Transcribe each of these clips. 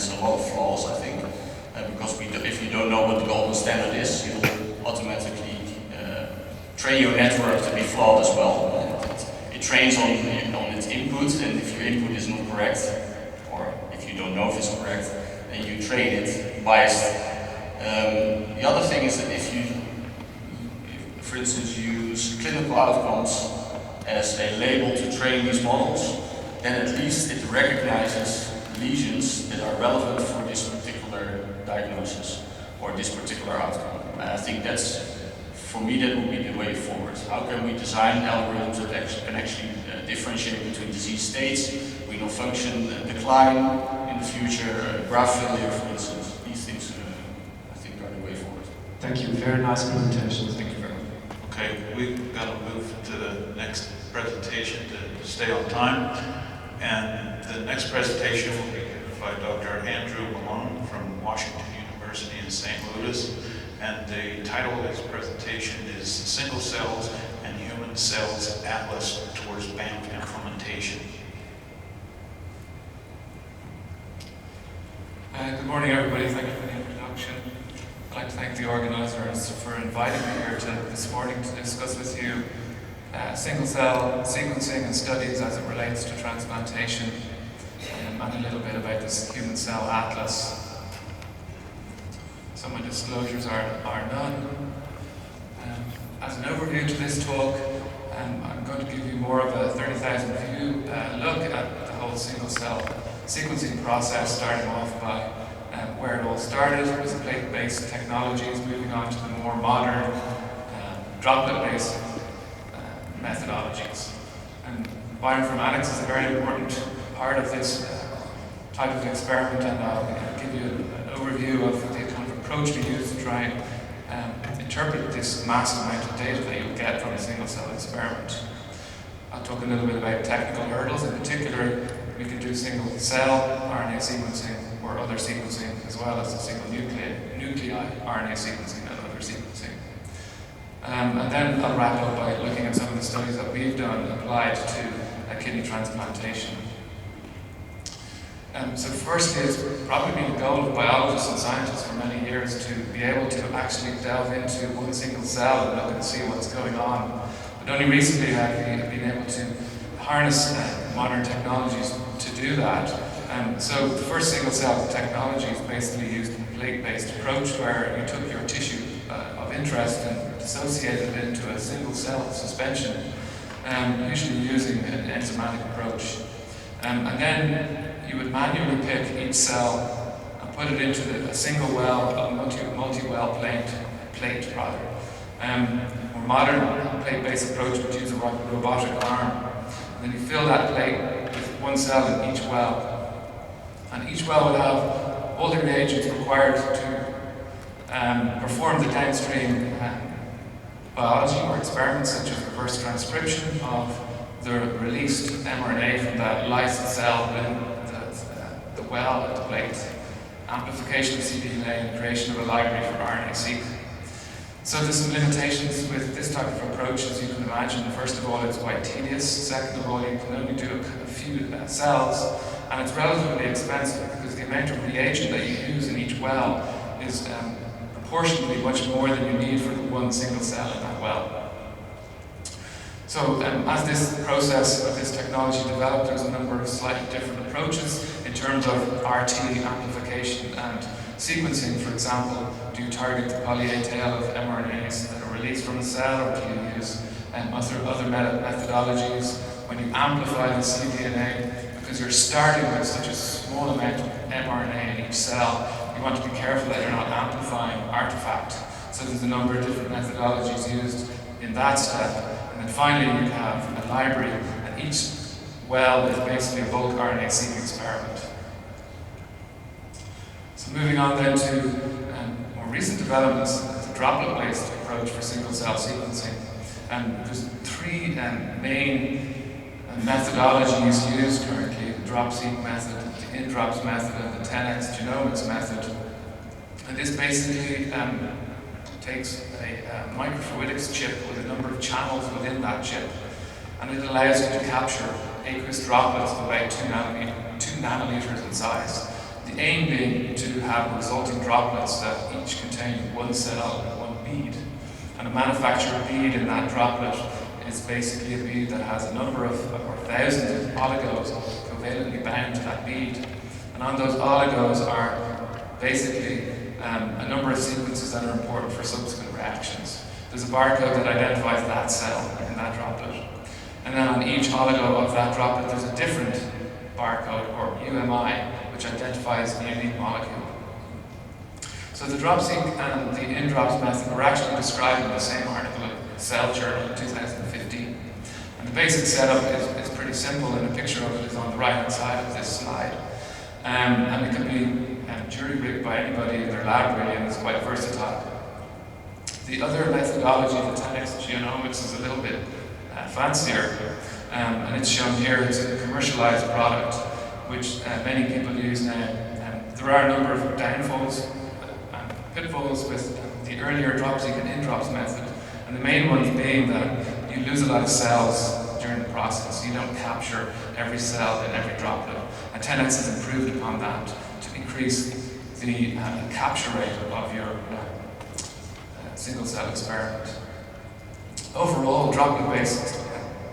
has a lot of flaws, I think, because if you don't know what the golden standard is, you will automatically train your network to be flawed as well. It trains on its input, and if your input is not correct, or if you don't know if it's correct, then you train it biased. The other thing is that if you, for instance, use clinical outcomes as a label to train these models, then at least it recognizes lesions that are relevant for this particular diagnosis or this particular outcome. And I think that's, for me, that would be the way forward. How can we design algorithms that can actually differentiate between disease states, renal function decline in the future, graft failure, for instance? These things, I think, are the way forward. Thank you. Very nice presentation. Thank you very much. Okay, we've got to move to the next presentation to stay on time. And the next presentation will be given by Dr. Andrew Malone from Washington University in St. Louis. And the title of his presentation is Single Cells and Human Cells Atlas Towards Banff Implementation. Good morning, everybody. Thank you for the introduction. I'd like to thank the organisers for inviting me here this morning to discuss with you single-cell sequencing and studies as it relates to transplantation, and a little bit about this human cell atlas. So my disclosures are none. As an overview to this talk, I'm going to give you more of a 30,000 view look at the whole single-cell sequencing process, starting off by where it all started with plate-based technologies, moving on to the more modern droplet-based methodologies. And bioinformatics is a very important part of this type of experiment, and I'll give you an overview of the kind of approach we use to try and interpret this massive amount of data that you'll get from a single-cell experiment. I'll talk a little bit about technical hurdles. In particular, we can do single-cell RNA sequencing or other sequencing, as well as the single nuclei RNA sequencing and other sequencing. And then I'll wrap up by looking at some of the studies that we've done applied to kidney transplantation. So first is probably been the goal of biologists and scientists for many years to be able to actually delve into one single cell and look and see what's going on. But only recently have we been able to harness modern technologies to do that. So the first single cell technology is basically used a plate-based approach where you took your tissue of interest and dissociated it into a single cell suspension, usually using an enzymatic approach. And then you would manually pick each cell and put it into a single well, a multi-well plate rather. More modern plate-based approach would use a robotic arm. And then you fill that plate with one cell in each well. And each well would have all the reagents required to perform the downstream biology or experiments such as reverse transcription of the released mRNA from that lysed cell within the well at the plate, amplification of cDNA, and creation of a library for RNA-seq. So there's some limitations with this type of approach, as you can imagine. First of all, it's quite tedious. Second of all, you can only do a few cells, and it's relatively expensive because the amount of reagent that you use in each well is proportionally much more than you need for the one single cell in that well. So as this process of this technology developed, there's a number of slightly different approaches in terms of RT amplification and sequencing. For example, do you target the poly-A tail of mRNAs that are released from a cell, or do you use other methodologies? When you amplify the cDNA, because you're starting with such a small amount of mRNA in each cell, you want to be careful that you're not amplifying artifact. So there's a number of different methodologies used in that step. And then finally, you have a library, and each well is basically a bulk RNA-seq experiment. So moving on then to more recent developments, the droplet-based approach for single-cell sequencing. There's three main methodologies used currently: the drop-seq method, the in-drops method, and the 10x genomics method. And this basically takes a microfluidics chip with a number of channels within that chip, and it allows you to capture aqueous droplets of about 2 nanometers in size. The aim being to have resulting droplets that each contain one cell and one bead. And a manufactured bead in that droplet is basically a bead that has a number of, or thousands of oligos covalently bound to that bead. And on those oligos are basically a number of sequences that are important for subsequent reactions. There's a barcode that identifies that cell in that droplet. And then on each oligo of that droplet, there's a different barcode, or UMI, which identifies the unique molecule. So the DropSeq and the InDrops method were actually described in the same article in Cell Journal in 2015. And the basic setup is pretty simple, and a picture of it is on the right-hand side of this slide. And it can be jury-rigged by anybody in their lab, really, and it's quite versatile. The other methodology, the 10x genomics, is a little bit fancier, and it's shown here. It's a commercialized product, which many people use now. There are a number of downfalls and pitfalls with the earlier DropSeq and InDrops method, and the main ones being that you lose a lot of cells during the process. You don't capture every cell in every droplet, and 10x has improved upon that to increase the capture rate of your single-cell experiment. Overall, droplet-based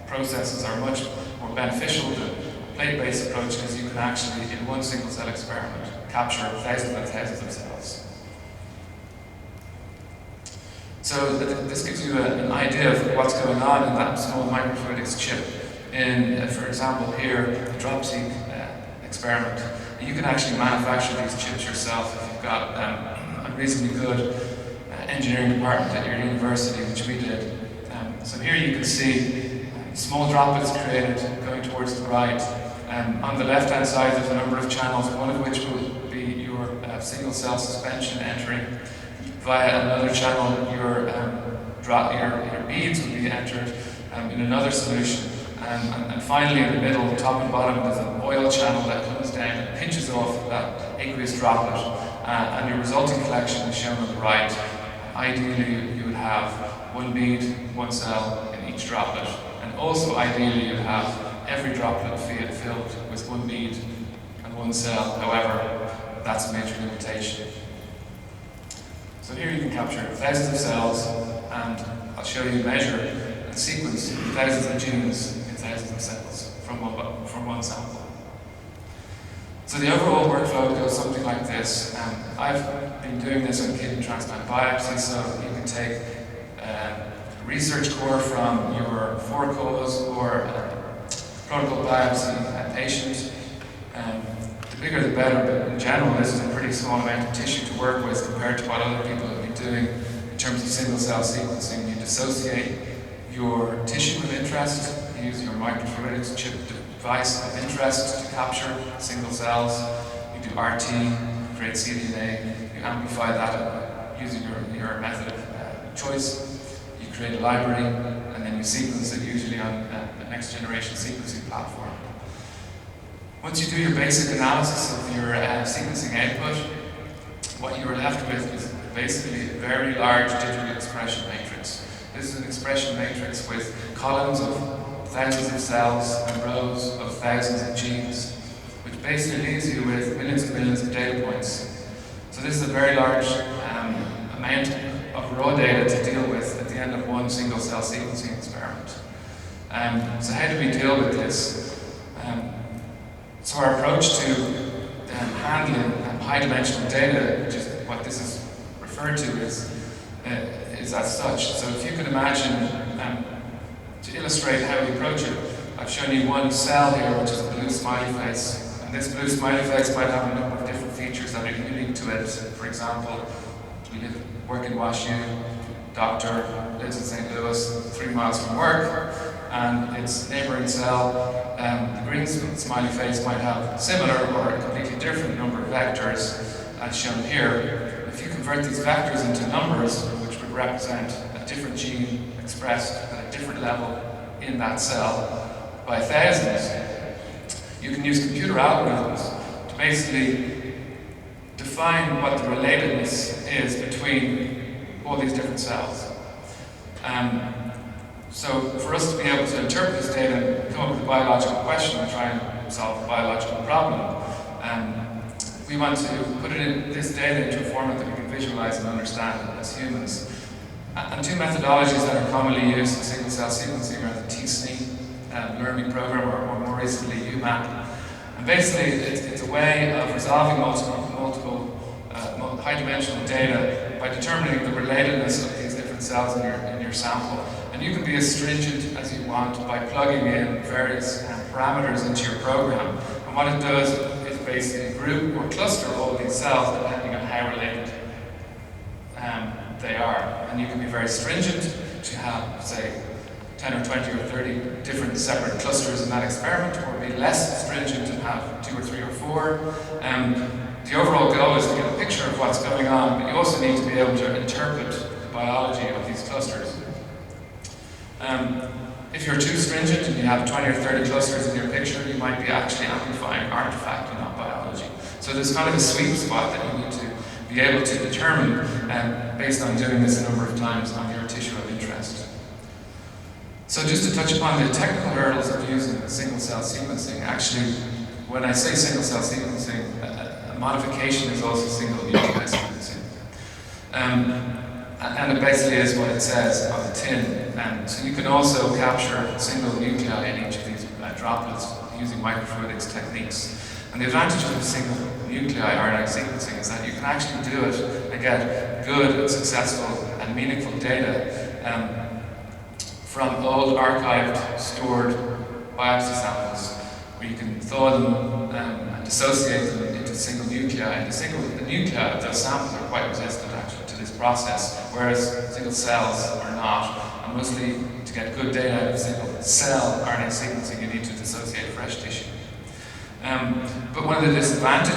processes are much more beneficial than plate-based approach, because you can actually, in one single-cell experiment, capture thousands and thousands of cells. So this gives you an idea of what's going on in that small microfluidics chip. In, for example, here, the DropSeq experiment. You can actually manufacture these chips yourself if you've got a reasonably good engineering department at your university, which we did. So here you can see small droplets created going towards the right. On the left-hand side, there's a number of channels, one of which will be your single-cell suspension entering. Via another channel, your beads will be entered in another solution. And finally, in the middle, top and bottom, there's an oil channel that comes down and pinches off that aqueous droplet. And your resulting collection is shown on the right. Ideally, you would have one bead, one cell in each droplet. And also, ideally, you'd have every droplet filled with one bead and one cell. However, that's a major limitation. So here you can capture thousands of cells, and I'll show you measure and sequence thousands of genes in thousands of cells from one sample. So the overall workflow goes something like this. I've been doing this on kidney transplant biopsy, so you can take a research core from your for-cause or protocol biopsy patient. The bigger the better, but in general this is a pretty small amount of tissue to work with compared to what other people have been doing in terms of single-cell sequencing. You dissociate your tissue of interest, you use your microfluidics chip device of interest to capture single cells, you do RT, create cDNA, you amplify that using your method of choice, you create a library, and then you sequence it usually on the next generation sequencing platform. Once you do your basic analysis of your sequencing output, what you're left with is basically a very large digital expression matrix. This is an expression matrix with columns of thousands of cells and rows of thousands of genes, which basically leaves you with millions and millions of data points. So this is a very large amount of raw data to deal with at the end of one single-cell sequencing experiment. So how do we deal with this? So our approach to handling high-dimensional data, which is what this is referred to, is as such. So if you could imagine, to illustrate how we approach it, I've shown you one cell here, which is a blue smiley face. And this blue smiley face might have a number of different features that are unique to it. For example, we work in WashU, doctor lives in St. Louis, 3 miles from work, and its neighboring cell, the green smiley face, might have similar or a completely different number of vectors, as shown here. If you convert these vectors into numbers, which would represent a different gene expressed at a different level in that cell by thousands, you can use computer algorithms to basically define what the relatedness is between all these different cells. So for us to be able to interpret this data and come up with a biological question and try and solve a biological problem, we want to put this data into a format that we can visualize and understand as humans. And two methodologies that are commonly used in single-cell sequencing are the TSNE learning program, or more recently UMAP. And basically, it's a way of resolving multiple high-dimensional data by determining the relatedness of these different cells in your sample. And you can be as stringent as you want by plugging in various parameters into your program. And what it does is basically group or cluster all of these cells depending on how related they are. And you can be very stringent to have, say, 10 or 20 or 30 different separate clusters in that experiment, or be less stringent and have 2 or 3 or 4. The overall goal is to get a picture of what's going on, but you also need to be able to interpret the biology of these clusters. If you're too stringent and you have 20 or 30 clusters in your picture, you might be actually amplifying artifact and not biology. So there's kind of a sweet spot that you need to be able to determine based on doing this a number of times on your tissue of interest. So just to touch upon the technical hurdles of using single-cell sequencing, actually, when I say single-cell sequencing, a modification is also single-nuclei sequencing. And it basically is what it says on the tin. So you can also capture single nuclei in each of these droplets using microfluidics techniques. And the advantage of single nuclei RNA sequencing is that you can actually do it and get good and successful and meaningful data from old archived, stored biopsy samples, where you can thaw them and dissociate them into single nuclei. And the nuclei of those samples are quite resistant actually to this process, whereas single cells are not. And mostly to get good data out of single cell RNA sequencing, you need to dissociate fresh tissue. But one of the disadvantages